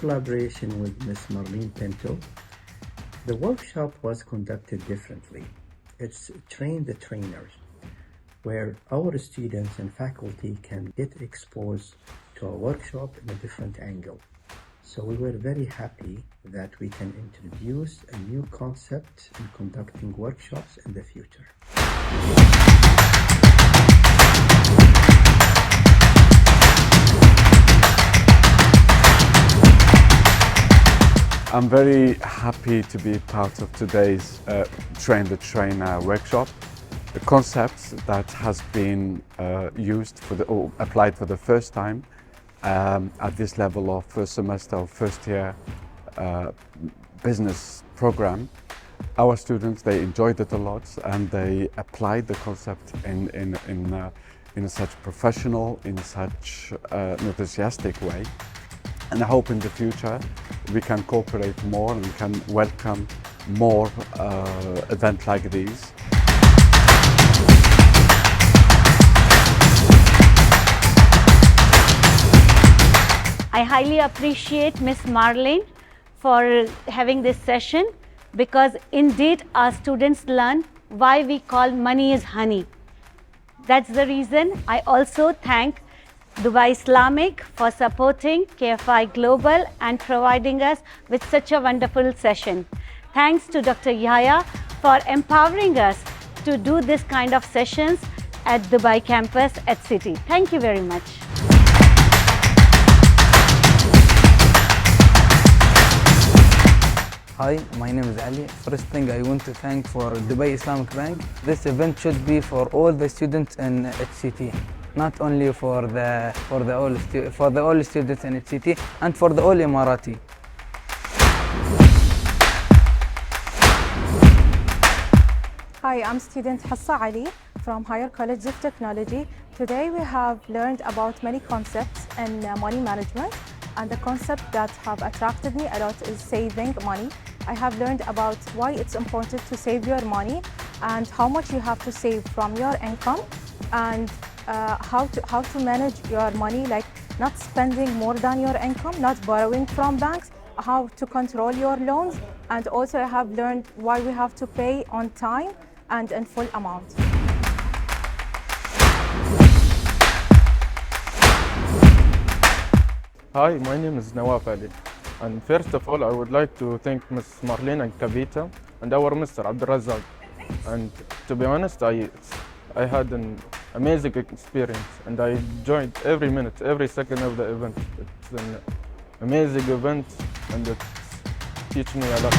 collaboration with Ms. Marlene Pinto, the workshop was conducted differently. It's Train the Trainers, where our students and faculty can get exposed to a workshop in a different angle. So we were very happy that we can introduce a new concept in conducting workshops in the future. I'm very happy to be part of today's Train the Trainer workshop. The concept that has been used or applied for the first time at this level of first semester or first year business program. Our students, they enjoyed it a lot and they applied the concept in such professional, in such enthusiastic way. And I hope in the future we can cooperate more and we can welcome more events like these. I highly appreciate Ms. Marlene for having this session, because indeed our students learn why we call money is honey. That's the reason I also thank Dubai Islamic for supporting KFI Global and providing us with such a wonderful session. Thanks to Dr. Yahya for empowering us to do this kind of sessions at Dubai campus at City. Thank you very much. Hi, my name is Ali. First thing I want to thank for Dubai Islamic Bank. This event should be for all the students in HCT, not only for all students in HCT and for the all Emirati. Hi, I'm student Hassa Ali from Higher College of Technology. Today we have learned about many concepts in money management, and the concept that have attracted me a lot is saving money. I have learned about why it's important to save your money and how much you have to save from your income, and how to manage your money, like not spending more than your income, not borrowing from banks, how to control your loans, and also I have learned why we have to pay on time and in full amount. Hi, my name is Nawaf Ali, and first of all I would like to thank Ms. Marlene and Kavita and our Mr. Abdulrazak. And to be honest, I had an amazing experience and I enjoyed every minute, every second of the event. It's an amazing event and it's teaching me a lot.